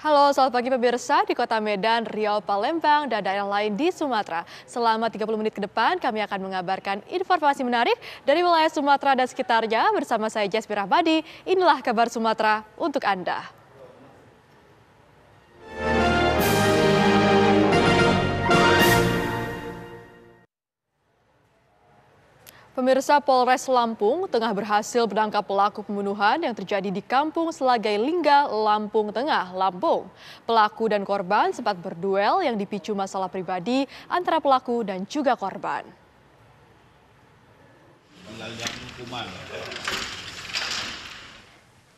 Halo, selamat pagi pemirsa di Kota Medan, Riau, Palembang, dan daerah lain di Sumatera. Selama 30 menit ke depan, kami akan mengabarkan informasi menarik dari wilayah Sumatera dan sekitarnya bersama saya Jasmine Rahmadi. Inilah kabar Sumatera untuk Anda. Pemirsa, Polres Lampung tengah berhasil menangkap pelaku pembunuhan yang terjadi di Kampung Selagai Lingga, Lampung Tengah, Lampung. Pelaku dan korban sempat berduel yang dipicu masalah pribadi antara pelaku dan juga korban.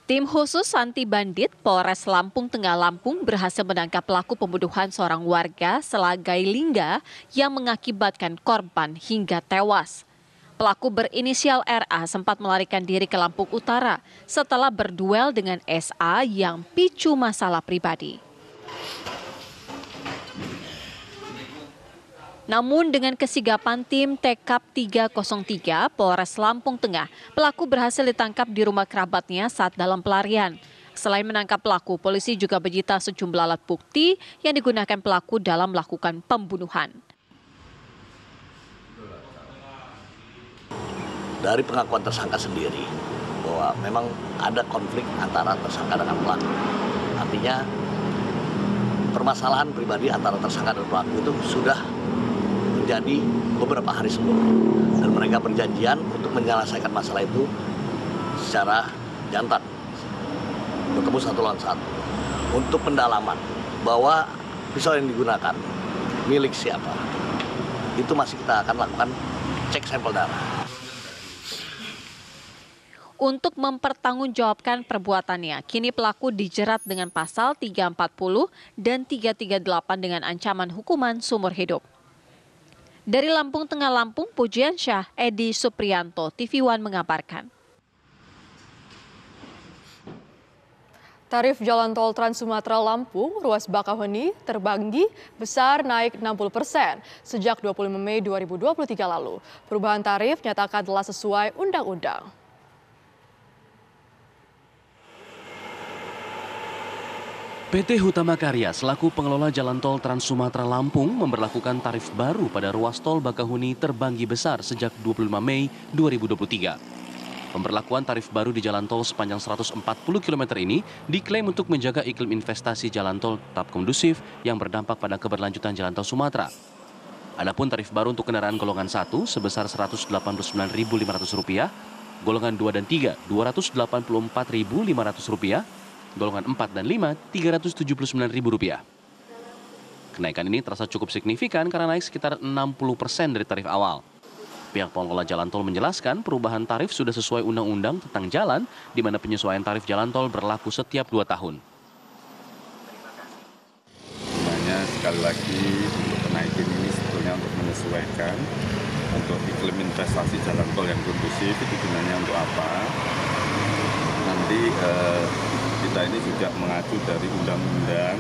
Tim khusus anti bandit Polres Lampung Tengah Lampung berhasil menangkap pelaku pembunuhan seorang warga Selagai Lingga yang mengakibatkan korban hingga tewas. Pelaku berinisial RA sempat melarikan diri ke Lampung Utara setelah berduel dengan SA yang picu masalah pribadi. Namun dengan kesigapan tim TKP 303 Polres Lampung Tengah, pelaku berhasil ditangkap di rumah kerabatnya saat dalam pelarian. Selain menangkap pelaku, polisi juga menyita sejumlah alat bukti yang digunakan pelaku dalam melakukan pembunuhan. Dari pengakuan tersangka sendiri bahwa memang ada konflik antara tersangka dengan pelaku. Artinya permasalahan pribadi antara tersangka dan pelaku itu sudah terjadi beberapa hari sebelumnya. Dan mereka berjanjian untuk menyelesaikan masalah itu secara jantan. Bertemu satu lawan satu. Untuk pendalaman bahwa pisau yang digunakan milik siapa, itu masih kita akan lakukan cek sampel darah. Untuk mempertanggungjawabkan perbuatannya, kini pelaku dijerat dengan pasal 340 dan 338 dengan ancaman hukuman seumur hidup. Dari Lampung Tengah Lampung, Pujiansyah, Edi Supriyanto, TV One mengabarkan. Tarif jalan tol Trans Sumatera Lampung, ruas Bakauheni, Terbanggi, besar naik 60% sejak 25 Mei 2023 lalu. Perubahan tarif nyatakan telah sesuai undang-undang. PT Hutama Karya selaku pengelola jalan tol Trans Sumatera Lampung memberlakukan tarif baru pada ruas tol Bakauheni Terbanggi besar sejak 25 Mei 2023. Pemberlakuan tarif baru di jalan tol sepanjang 140 km ini diklaim untuk menjaga iklim investasi jalan tol tetap kondusif yang berdampak pada keberlanjutan jalan tol Sumatera. Adapun tarif baru untuk kendaraan golongan 1 sebesar Rp189.500, golongan 2 dan 3 Rp284.500, golongan 4 dan 5, Rp379.000. Kenaikan ini terasa cukup signifikan karena naik sekitar 60% dari tarif awal. Pihak pengelola jalan tol menjelaskan perubahan tarif sudah sesuai undang-undang tentang jalan, di mana penyesuaian tarif jalan tol berlaku setiap 2 tahun. Sebenarnya sekali lagi untuk kenaikan ini sebetulnya untuk menyesuaikan untuk iklim investasi jalan tol yang kondusif itu gunanya untuk apa? Nanti kita ini juga mengacu dari Undang-Undang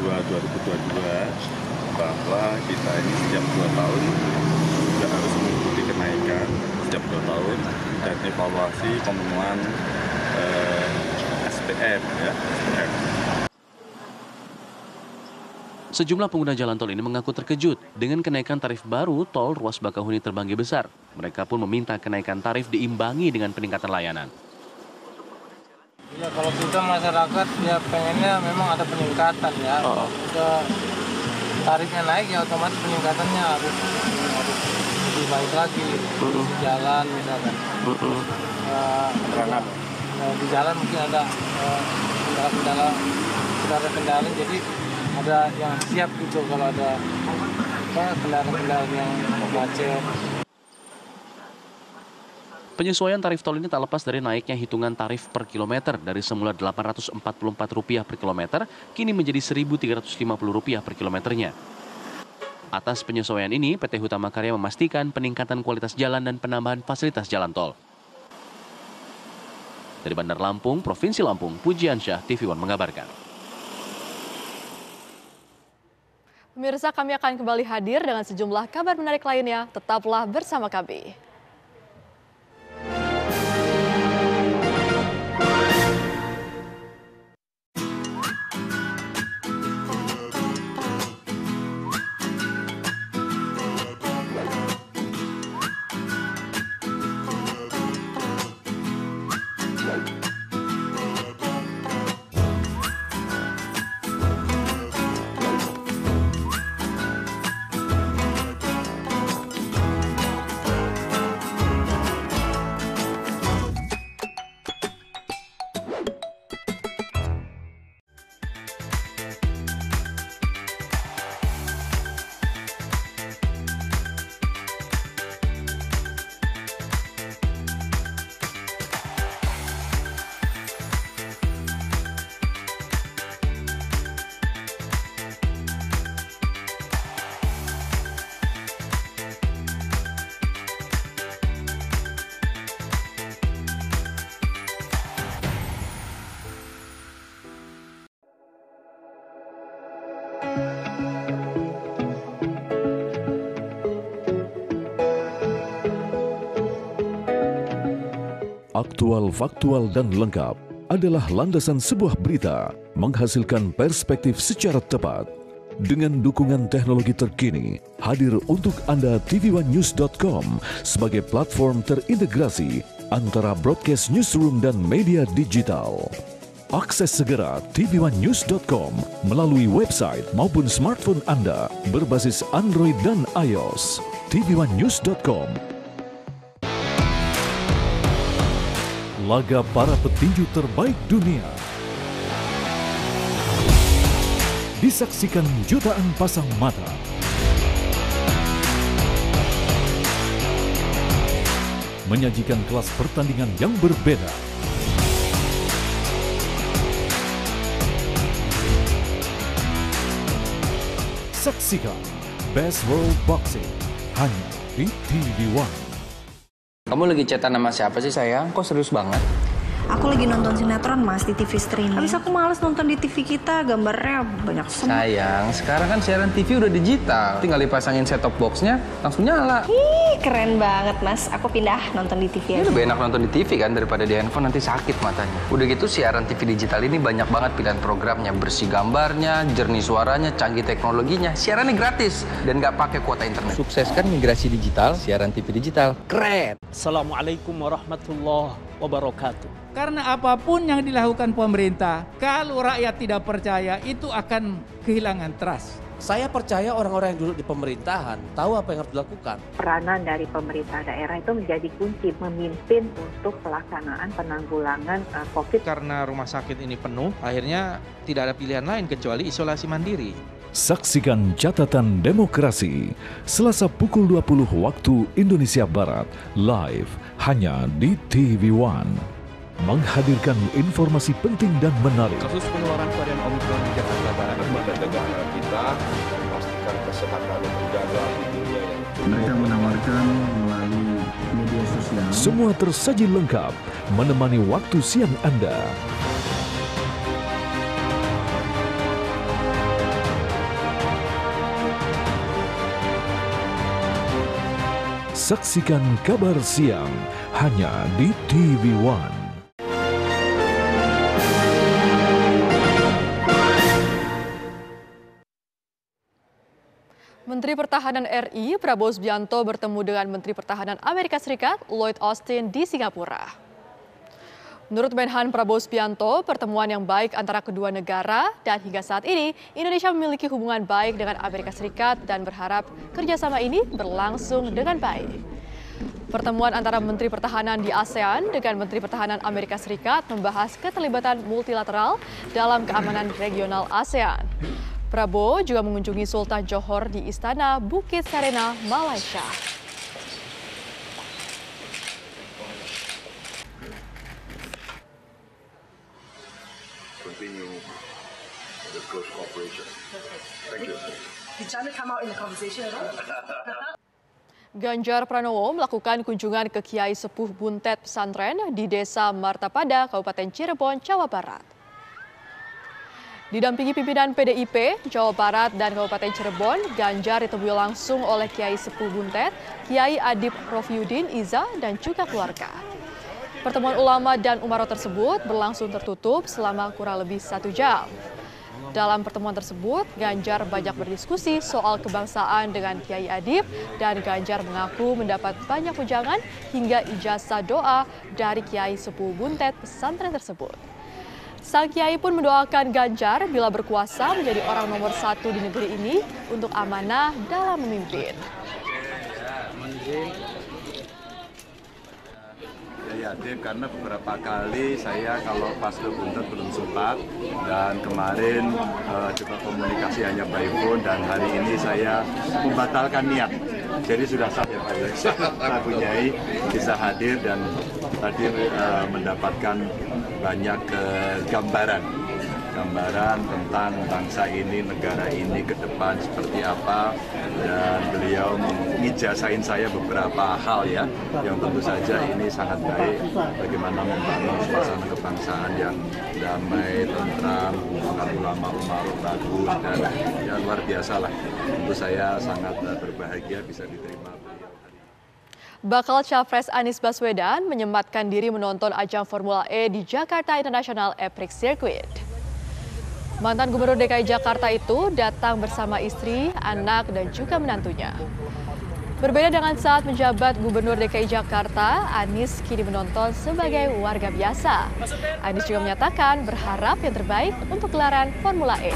2/2022 bahwa kita ini setiap 2 tahun juga harus mengikuti kenaikan setiap 2 tahun dan evaluasi pemenuhan SPM ya. SPM. Sejumlah pengguna jalan tol ini mengaku terkejut dengan kenaikan tarif baru tol ruas Bakauheni Terbanggi besar. Mereka pun meminta kenaikan tarif diimbangi dengan peningkatan layanan. Ya kalau kita masyarakat ya pengennya memang ada peningkatan ya. Tarifnya naik ya otomatis peningkatannya harus lebih baik lagi. Di jalan misalkan. Di jalan mungkin ada kendala jadi ada yang siap gitu kalau ada kendaraan yang macet. Penyesuaian tarif tol ini tak lepas dari naiknya hitungan tarif per kilometer dari semula Rp844 per kilometer, kini menjadi Rp1.350 per kilometernya. Atas penyesuaian ini, PT Hutama Karya memastikan peningkatan kualitas jalan dan penambahan fasilitas jalan tol. Dari Bandar Lampung, Provinsi Lampung, Pujiansyah, TV One mengabarkan. Pemirsa, kami akan kembali hadir dengan sejumlah kabar menarik lainnya. Tetaplah bersama kami. Aktual, faktual, dan lengkap adalah landasan sebuah berita menghasilkan perspektif secara tepat. Dengan dukungan teknologi terkini, hadir untuk Anda tvOneNews.com sebagai platform terintegrasi antara broadcast newsroom dan media digital. Akses segera tvOneNews.com melalui website maupun smartphone Anda berbasis Android dan iOS. tvOneNews.com. Laga para petinju terbaik dunia disaksikan jutaan pasang mata. Menyajikan kelas pertandingan yang berbeda. Saksikan Best World Boxing hanya di TV One. Kamu lagi chatan sama siapa sih sayang? Kok serius banget? Aku lagi nonton sinetron mas di TV streaming. Habis aku males nonton di TV kita, gambarnya banyak semut. Sayang, sekarang kan siaran TV udah digital. Tinggal dipasangin set-top box-nya, langsung nyala. Ih, keren banget mas. Aku pindah nonton di TV aja. Lebih enak nonton di TV kan daripada di handphone, nanti sakit matanya. Udah gitu siaran TV digital ini banyak banget pilihan programnya. Bersih gambarnya, jernih suaranya, canggih teknologinya. Siarannya gratis dan nggak pakai kuota internet. Sukseskan migrasi digital, siaran TV digital. Keren! Assalamualaikum warahmatullahi wabarakatuh. Karena apapun yang dilakukan pemerintah, kalau rakyat tidak percaya, itu akan kehilangan trust. Saya percaya orang-orang yang duduk di pemerintahan tahu apa yang harus dilakukan. Peranan dari pemerintah daerah itu menjadi kunci memimpin untuk pelaksanaan penanggulangan COVID. Karena rumah sakit ini penuh, akhirnya tidak ada pilihan lain kecuali isolasi mandiri. Saksikan Catatan Demokrasi Selasa pukul 20 waktu Indonesia Barat live hanya di TV One. Menghadirkan informasi penting dan menarik. Kasus penularan varian Omicron di Jakarta Barat lembaga negara kita memastikan kesehatan terjaga di dunia yang mereka menawarkan melalui media sosial. Semua tersaji lengkap menemani waktu siang Anda. Saksikan Kabar Siang hanya di TV One. Menteri Pertahanan RI Prabowo Subianto bertemu dengan Menteri Pertahanan Amerika Serikat Lloyd Austin di Singapura. Menurut Menhan Prabowo Subianto, pertemuan yang baik antara kedua negara dan hingga saat ini Indonesia memiliki hubungan baik dengan Amerika Serikat dan berharap kerjasama ini berlangsung dengan baik. Pertemuan antara Menteri Pertahanan di ASEAN dengan Menteri Pertahanan Amerika Serikat membahas keterlibatan multilateral dalam keamanan regional ASEAN. Prabowo juga mengunjungi Sultan Johor di Istana Bukit Serena, Malaysia. continue the close cooperation. Thank you. Did China come out in the conversation at all? Ganjar Pranowo melakukan kunjungan ke Kiai Sepuh Buntet Pesantren di Desa Martapada, Kabupaten Cirebon, Jawa Barat. Didampingi pimpinan PDIP, Jawa Barat dan Kabupaten Cirebon, Ganjar ditemui langsung oleh Kiai Sepuh Buntet, Kiai Adib Rofiuddin Iza, dan juga keluarga. Pertemuan ulama dan umaro tersebut berlangsung tertutup selama kurang lebih 1 jam. Dalam pertemuan tersebut, Ganjar banyak berdiskusi soal kebangsaan dengan Kiai Adib dan Ganjar mengaku mendapat banyak ujangan hingga ijazah doa dari Kiai Sepuh Buntet pesantren tersebut. Sang Kiai pun mendoakan Ganjar bila berkuasa menjadi orang nomor 1 di negeri ini untuk amanah dalam memimpin. Ya, karena beberapa kali saya kalau pas ke Buntet belum sempat, dan kemarin juga komunikasi hanya by phone, dan hari ini saya membatalkan niat. Jadi sudah saya Pak Kiai bisa hadir dan tadi mendapatkan banyak gambaran tentang bangsa ini, negara ini ke depan seperti apa, dan beliau mengijazahin saya beberapa hal ya, yang tentu saja ini sangat baik, bagaimana membangun suasana kebangsaan yang damai, tentram, hubungan ulama-umaro bagus, dan ya luar biasa lah. Tentu saya sangat berbahagia bisa diterima beliau. Bakal Capres Anies Baswedan menyempatkan diri menonton ajang Formula E di Jakarta International E-Prix Circuit. Mantan Gubernur DKI Jakarta itu datang bersama istri, anak, dan juga menantunya. Berbeda dengan saat menjabat Gubernur DKI Jakarta, Anies kini menonton sebagai warga biasa. Anies juga menyatakan berharap yang terbaik untuk gelaran Formula E.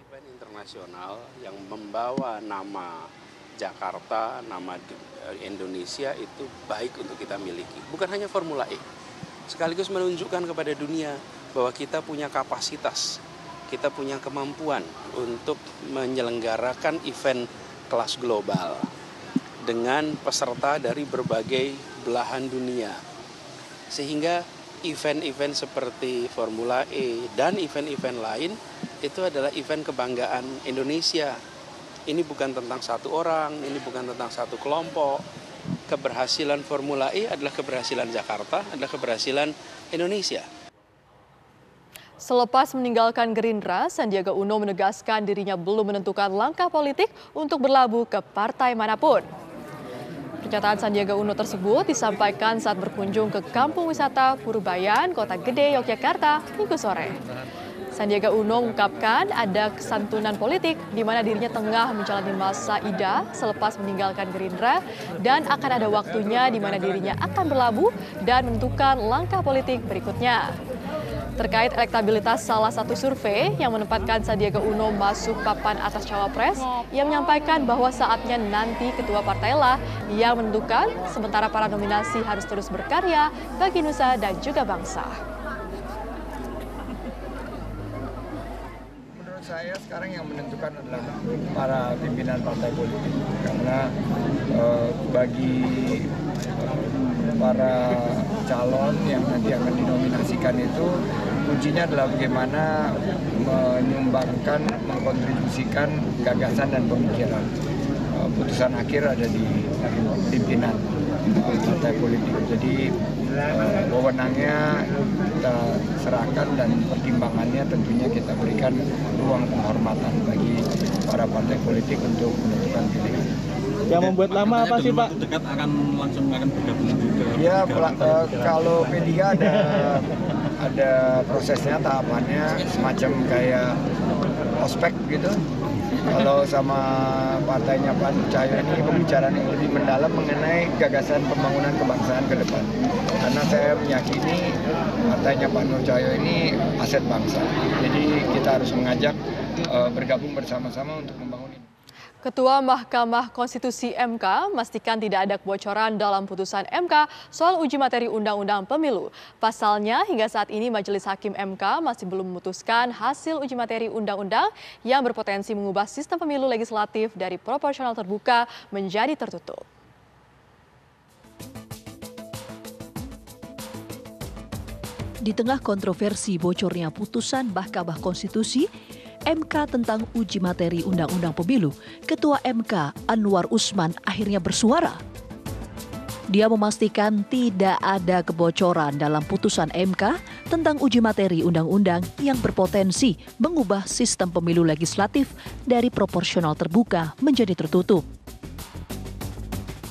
Event internasional yang membawa nama Jakarta, nama Indonesia itu baik untuk kita miliki. Bukan hanya Formula E, sekaligus menunjukkan kepada dunia bahwa kita punya kapasitas, kita punya kemampuan untuk menyelenggarakan event kelas global dengan peserta dari berbagai belahan dunia. Sehingga event-event seperti Formula E dan event-event lain itu adalah event kebanggaan Indonesia. Ini bukan tentang satu orang, ini bukan tentang satu kelompok. Keberhasilan Formula E adalah keberhasilan Jakarta, adalah keberhasilan Indonesia. Selepas meninggalkan Gerindra, Sandiaga Uno menegaskan dirinya belum menentukan langkah politik untuk berlabuh ke partai manapun. Pernyataan Sandiaga Uno tersebut disampaikan saat berkunjung ke Kampung Wisata Purubayan, Kota Gede, Yogyakarta, Minggu sore. Sandiaga Uno mengungkapkan ada kesantunan politik di mana dirinya tengah menjalani masa idah selepas meninggalkan Gerindra dan akan ada waktunya di mana dirinya akan berlabuh dan menentukan langkah politik berikutnya. Terkait elektabilitas salah satu survei yang menempatkan Sandiaga Uno masuk papan atas cawapres, ia menyampaikan bahwa saatnya nanti ketua partailah yang menentukan, sementara para nominasi harus terus berkarya bagi nusa dan juga bangsa. Saya sekarang yang menentukan adalah para pimpinan partai politik, karena bagi para calon yang nanti akan dinominasikan itu kuncinya adalah bagaimana menyumbangkan, mengkontribusikan gagasan dan pemikiran. Putusan akhir ada di pimpinan partai politik. Jadi wewenangnya kita serahkan dan pertimbangannya tentunya kita berikan ruang penghormatan bagi para partai politik untuk menentukan pilihan. Yang membuat lama apa sih Pak? Dekat akan bergabung juga. Ya, kalau P3 ada prosesnya, tahapannya semacam kayak ospek gitu. Kalau sama partainya Pak Nur Cahyo ini pembicaraan yang lebih mendalam mengenai gagasan pembangunan kebangsaan ke depan. Karena saya meyakini partainya Pak Nur Cahyo ini aset bangsa. Jadi kita harus mengajak bergabung bersama-sama untuk membangun ini. Ketua Mahkamah Konstitusi MK memastikan tidak ada kebocoran dalam putusan MK soal uji materi Undang-Undang Pemilu. Pasalnya, hingga saat ini Majelis Hakim MK masih belum memutuskan hasil uji materi undang-undang yang berpotensi mengubah sistem pemilu legislatif dari proporsional terbuka menjadi tertutup. Di tengah kontroversi bocornya putusan Mahkamah Konstitusi MK tentang uji materi Undang-Undang Pemilu, Ketua MK Anwar Usman akhirnya bersuara. Dia memastikan tidak ada kebocoran dalam putusan MK tentang uji materi undang-undang yang berpotensi mengubah sistem pemilu legislatif dari proporsional terbuka menjadi tertutup.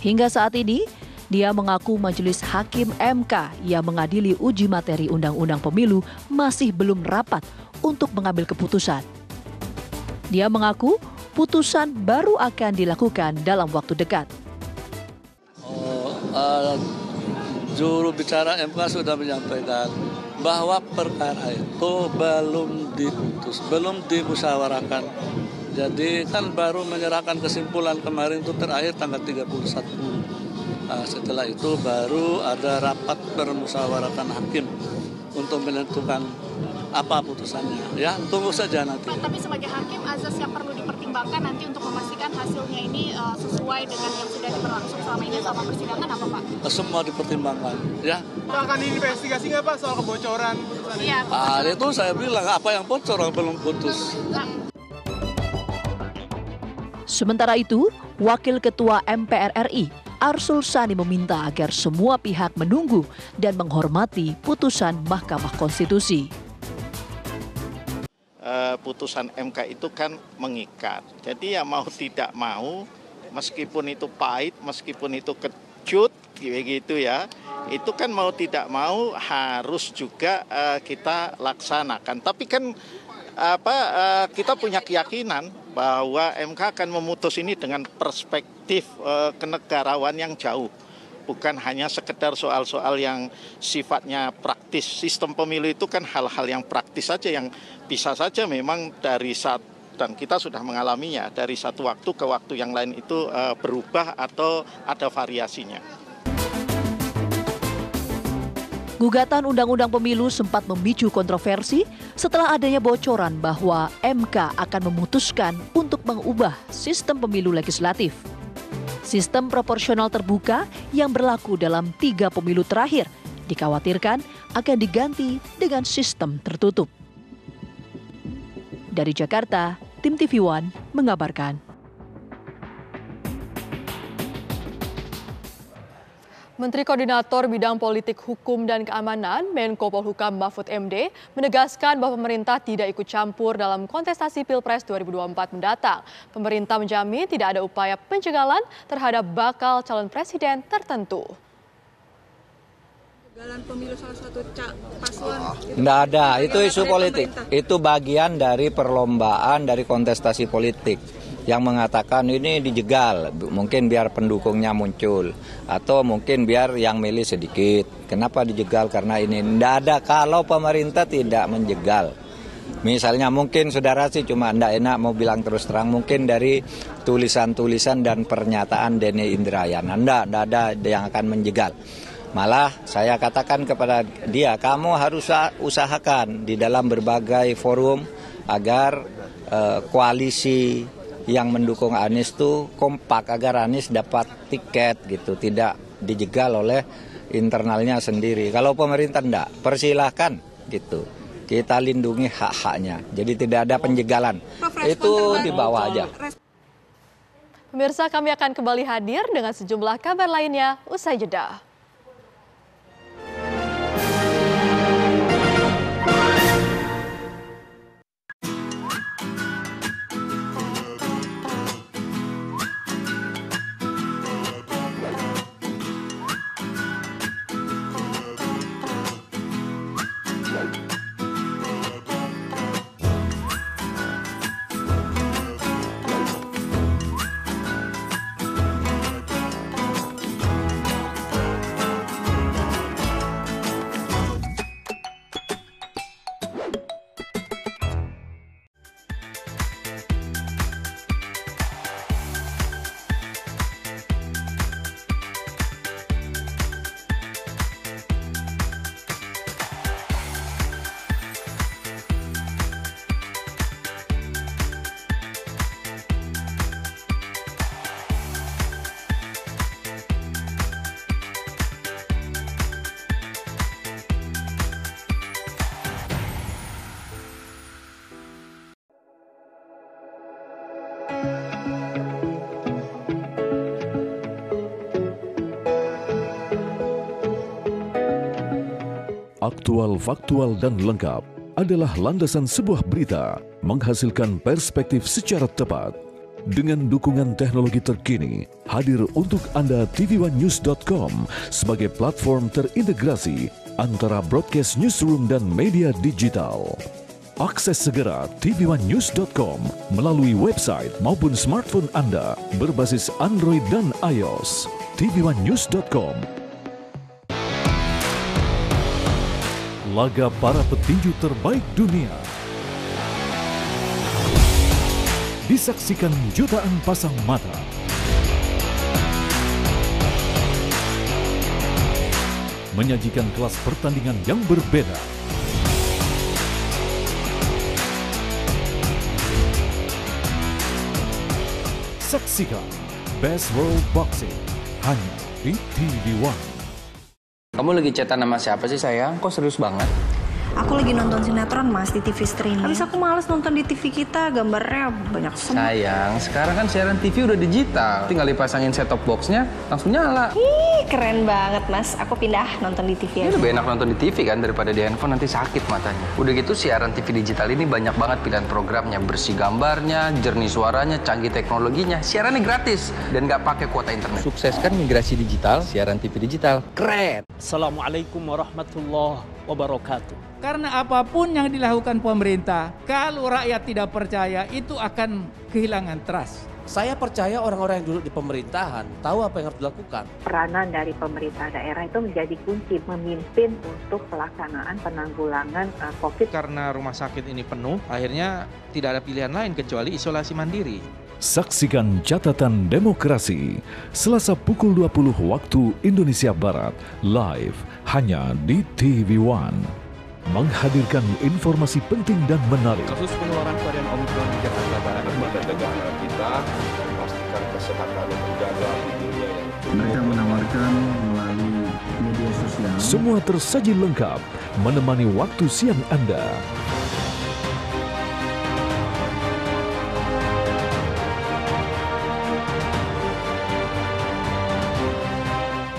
Hingga saat ini, dia mengaku Majelis Hakim MK yang mengadili uji materi Undang-Undang Pemilu masih belum rapat untuk mengambil keputusan. Dia mengaku putusan baru akan dilakukan dalam waktu dekat. Juru bicara MK sudah menyampaikan bahwa perkara itu belum diputus, belum dimusyawarahkan. Jadi kan baru menyerahkan kesimpulan kemarin itu terakhir tanggal 31. Setelah itu baru ada rapat permusyawaratan hakim untuk menentukan apa putusannya. Ya, tunggu saja nanti. Tapi sebagai hakim, azas yang perlu dipertimbangkan nanti untuk memastikan hasilnya ini sesuai dengan yang sudah berlangsung selama ini selama persidangan apa Pak? Semua dipertimbangkan, ya. Akan diinvestigasi nggak Pak soal kebocoran putusan ini? Iya. Itu saya bilang apa yang bocor belum putus. Sementara itu, Wakil Ketua MPR RI Arsul Sani meminta agar semua pihak menunggu dan menghormati putusan Mahkamah Konstitusi. putusan MK itu kan mengikat. Jadi ya mau tidak mau, meskipun itu pahit, meskipun itu kecut, gitu ya, itu kan mau tidak mau harus juga kita laksanakan. Tapi kan kita punya keyakinan bahwa MK akan memutus ini dengan perspektif kenegarawan yang jauh. Bukan hanya sekedar soal-soal yang sifatnya praktis. Sistem pemilu itu kan hal-hal yang praktis saja, yang bisa saja memang dari dan kita sudah mengalaminya, dari satu waktu ke waktu yang lain itu berubah atau ada variasinya. Gugatan Undang-Undang Pemilu sempat memicu kontroversi setelah adanya bocoran bahwa MK akan memutuskan untuk mengubah sistem pemilu legislatif. Sistem proporsional terbuka yang berlaku dalam 3 pemilu terakhir dikhawatirkan akan diganti dengan sistem tertutup. Dari Jakarta, tim TV One mengabarkan. Menteri Koordinator Bidang Politik, Hukum, dan Keamanan, Menko Polhukam Mahfud MD, menegaskan bahwa pemerintah tidak ikut campur dalam kontestasi Pilpres 2024 mendatang. Pemerintah menjamin tidak ada upaya penjagalan terhadap bakal calon presiden tertentu. Penjagalan pemilu salah satu paslon. Tidak ada, itu isu politik. Itu bagian dari perlombaan dari kontestasi politik. Yang mengatakan ini dijegal, mungkin biar pendukungnya muncul, atau mungkin biar yang milih sedikit. Kenapa dijegal? Karena ini tidak ada. Kalau pemerintah tidak menjegal, misalnya mungkin saudara sih cuma tidak enak mau bilang terus terang, mungkin dari tulisan-tulisan dan pernyataan Denny Indrayana, tidak ada yang akan menjegal. Malah saya katakan kepada dia, kamu harus usahakan di dalam berbagai forum agar koalisi yang mendukung Anies itu kompak agar Anies dapat tiket gitu, tidak dijegal oleh internalnya sendiri. Kalau pemerintah enggak, persilahkan gitu. Kita lindungi hak-haknya. Jadi tidak ada penjegalan. Itu di bawah aja. Pemirsa, kami akan kembali hadir dengan sejumlah kabar lainnya usai jeda. Aktual, faktual, dan lengkap adalah landasan sebuah berita menghasilkan perspektif secara tepat. Dengan dukungan teknologi terkini, hadir untuk Anda tvOneNews.com sebagai platform terintegrasi antara broadcast newsroom dan media digital. Akses segera tvOneNews.com melalui website maupun smartphone Anda berbasis Android dan iOS. tvOneNews.com. Laga para petinju terbaik dunia disaksikan jutaan pasang mata. Menyajikan kelas pertandingan yang berbeda. Saksikan Best World Boxing hanya di TV One. Kamu lagi chatan sama siapa sih sayang? Kok serius banget? Aku lagi nonton sinetron Mas di TV streaming. Habis aku males nonton di TV kita, gambarnya banyak semua. Sayang, sekarang kan siaran TV udah digital. Tinggal dipasangin set-top box-nya, langsung nyala. Ih, keren banget Mas. Aku pindah nonton di TV aja. Lebih enak nonton di TV kan daripada di handphone, nanti sakit matanya. Udah gitu siaran TV digital ini banyak banget pilihan programnya. Bersih gambarnya, jernih suaranya, canggih teknologinya. Siarannya gratis dan nggak pakai kuota internet. Sukseskan migrasi digital, siaran TV digital. Keren! Assalamualaikum warahmatullahi wabarakatuh. Karena apapun yang dilakukan pemerintah, kalau rakyat tidak percaya, itu akan kehilangan trust. Saya percaya orang-orang yang duduk di pemerintahan tahu apa yang harus dilakukan. Peranan dari pemerintah daerah itu menjadi kunci memimpin untuk pelaksanaan penanggulangan COVID. Karena rumah sakit ini penuh, akhirnya tidak ada pilihan lain kecuali isolasi mandiri. Saksikan Catatan Demokrasi Selasa pukul 20 waktu Indonesia Barat live hanya di TV One. Menghadirkan informasi penting dan menarik. Kasus penularan varian Omicron di Jakarta Barat, lembaga negara kita memastikan kesehatan dan menjaga dunia yang mereka menawarkan melalui media sosial. Semua tersaji lengkap menemani waktu siang Anda.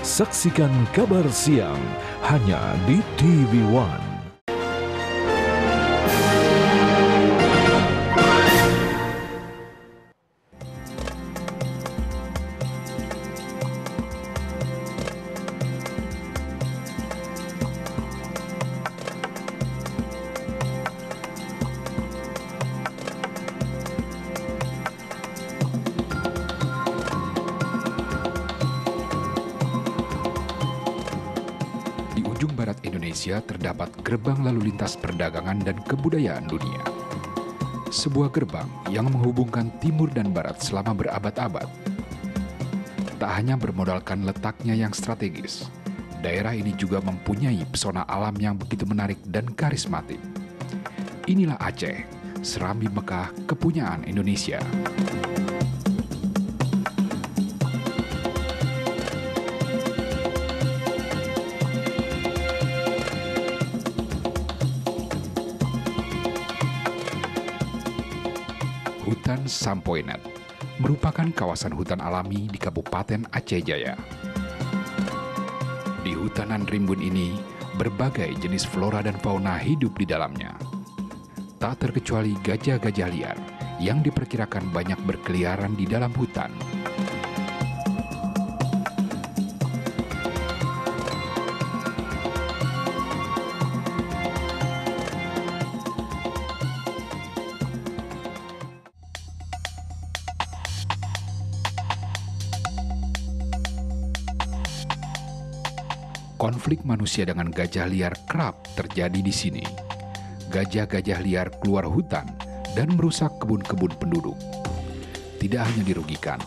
Saksikan Kabar Siang hanya di TV One. Barat Indonesia terdapat gerbang lalu lintas perdagangan dan kebudayaan dunia. Sebuah gerbang yang menghubungkan timur dan barat selama berabad-abad. Tak hanya bermodalkan letaknya yang strategis, daerah ini juga mempunyai pesona alam yang begitu menarik dan karismatik. Inilah Aceh, serambi Mekah kepunyaan Indonesia. Hutan Sampoinet merupakan kawasan hutan alami di Kabupaten Aceh Jaya. Di hutanan rimbun ini, berbagai jenis flora dan fauna hidup di dalamnya. Tak terkecuali gajah-gajah liar yang diperkirakan banyak berkeliaran di dalam hutan. Konflik manusia dengan gajah liar kerap terjadi di sini. Gajah-gajah liar keluar hutan dan merusak kebun-kebun penduduk. Tidak hanya dirugikan,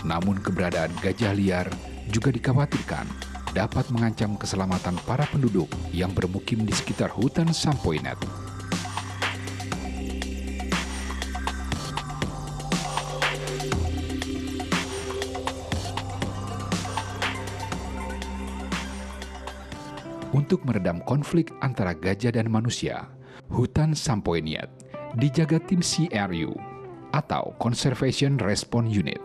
namun keberadaan gajah liar juga dikhawatirkan dapat mengancam keselamatan para penduduk yang bermukim di sekitar hutan Sampoinet. Untuk meredam konflik antara gajah dan manusia, hutan Sampoinet dijaga tim CRU atau Conservation Response Unit.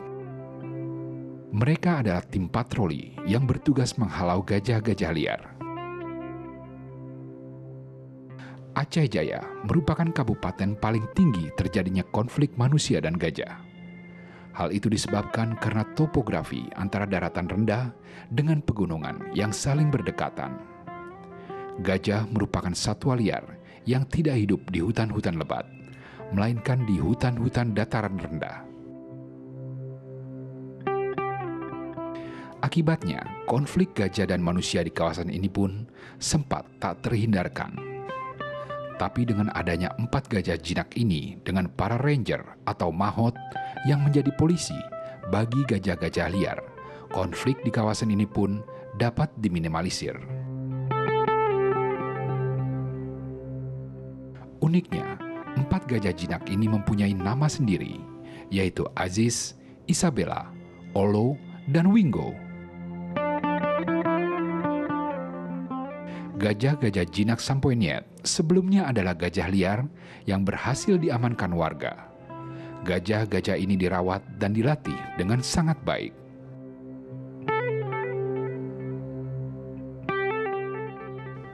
Mereka adalah tim patroli yang bertugas menghalau gajah-gajah liar. Aceh Jaya merupakan kabupaten paling tinggi terjadinya konflik manusia dan gajah. Hal itu disebabkan karena topografi antara daratan rendah dengan pegunungan yang saling berdekatan. Gajah merupakan satwa liar yang tidak hidup di hutan-hutan lebat, melainkan di hutan-hutan dataran rendah. Akibatnya, konflik gajah dan manusia di kawasan ini pun sempat tak terhindarkan. Tapi dengan adanya 4 gajah jinak ini dengan para ranger atau mahot yang menjadi polisi bagi gajah-gajah liar, konflik di kawasan ini pun dapat diminimalisir. Uniknya, 4 gajah jinak ini mempunyai nama sendiri, yaitu Aziz, Isabella, Olo, dan Wingo. Gajah-gajah jinak Sampoiniet sebelumnya adalah gajah liar yang berhasil diamankan warga. Gajah-gajah ini dirawat dan dilatih dengan sangat baik.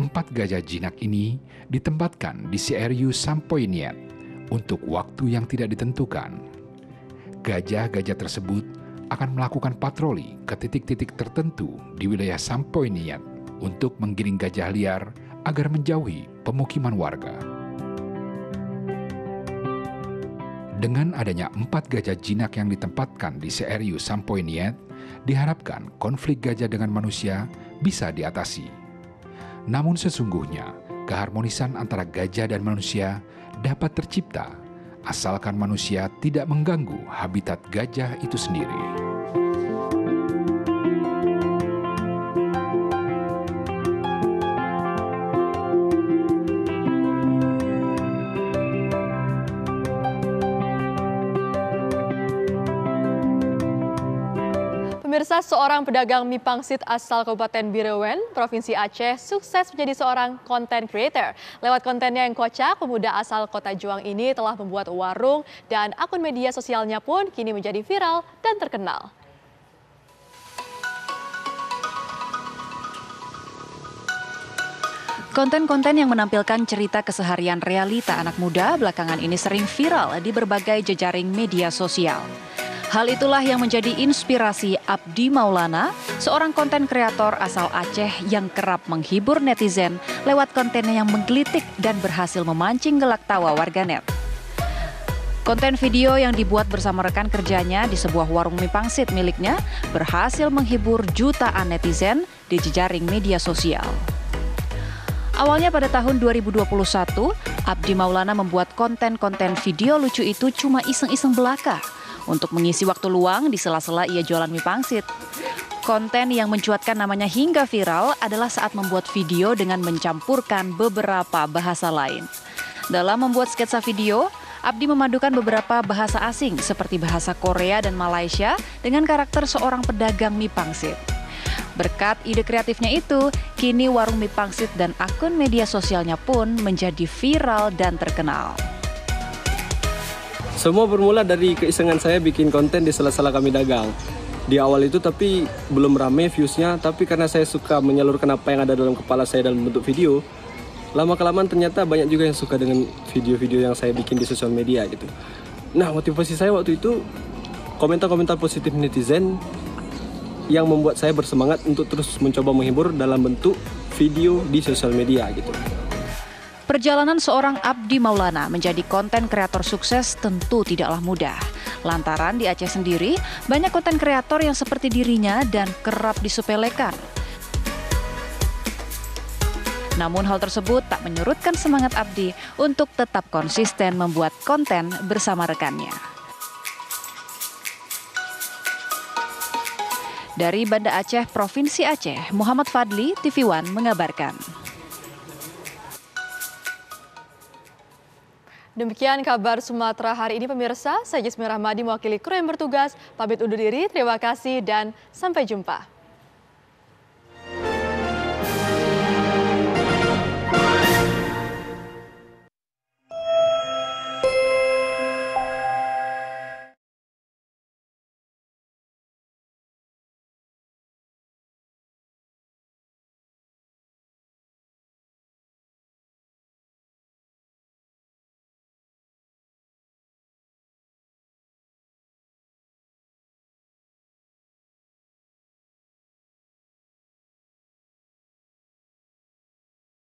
Empat gajah jinak ini ditempatkan di CRU Sampoiniet untuk waktu yang tidak ditentukan. Gajah-gajah tersebut akan melakukan patroli ke titik-titik tertentu di wilayah Sampoiniet untuk menggiring gajah liar agar menjauhi pemukiman warga. Dengan adanya 4 gajah jinak yang ditempatkan di CRU Sampoiniet, diharapkan konflik gajah dengan manusia bisa diatasi. Namun sesungguhnya, keharmonisan antara gajah dan manusia dapat tercipta, asalkan manusia tidak mengganggu habitat gajah itu sendiri. Pemirsa, seorang pedagang mie pangsit asal Kabupaten Bireuen, Provinsi Aceh, sukses menjadi seorang content creator. Lewat kontennya yang kocak, pemuda asal Kota Juang ini telah membuat warung dan akun media sosialnya pun kini menjadi viral dan terkenal. Konten-konten yang menampilkan cerita keseharian realita anak muda belakangan ini sering viral di berbagai jejaring media sosial. Hal itulah yang menjadi inspirasi Abdi Maulana, seorang konten kreator asal Aceh yang kerap menghibur netizen lewat kontennya yang menggelitik dan berhasil memancing gelak tawa warganet. Konten video yang dibuat bersama rekan kerjanya di sebuah warung mie pangsit miliknya berhasil menghibur jutaan netizen di jejaring media sosial. Awalnya pada tahun 2021, Abdi Maulana membuat konten-konten video lucu itu cuma iseng-iseng belaka untuk mengisi waktu luang di sela-sela ia jualan mie pangsit. Konten yang mencuatkan namanya hingga viral adalah saat membuat video dengan mencampurkan beberapa bahasa lain. Dalam membuat sketsa video, Abdi memadukan beberapa bahasa asing seperti bahasa Korea dan Malaysia dengan karakter seorang pedagang mie pangsit. Berkat ide kreatifnya itu, kini warung mie pangsit dan akun media sosialnya pun menjadi viral dan terkenal. Semua bermula dari keisengan saya bikin konten di sela-sela kami dagang. Di awal itu tapi belum rame viewsnya, tapi karena saya suka menyalurkan apa yang ada dalam kepala saya dalam bentuk video, lama-kelamaan ternyata banyak juga yang suka dengan video-video yang saya bikin di sosial media gitu. Nah, motivasi saya waktu itu komentar-komentar positif netizen yang membuat saya bersemangat untuk terus mencoba menghibur dalam bentuk video di sosial media gitu. Perjalanan seorang Abdi Maulana menjadi konten kreator sukses tentu tidaklah mudah. Lantaran di Aceh sendiri, banyak konten kreator yang seperti dirinya dan kerap disepelekan. Namun hal tersebut tak menyurutkan semangat Abdi untuk tetap konsisten membuat konten bersama rekannya. Dari Banda Aceh, Provinsi Aceh, Muhammad Fadli, TV One mengabarkan. Demikian kabar Sumatera hari ini pemirsa. Saya Jasmine Rahmadi mewakili kru yang bertugas. Pamit undur diri, terima kasih dan sampai jumpa.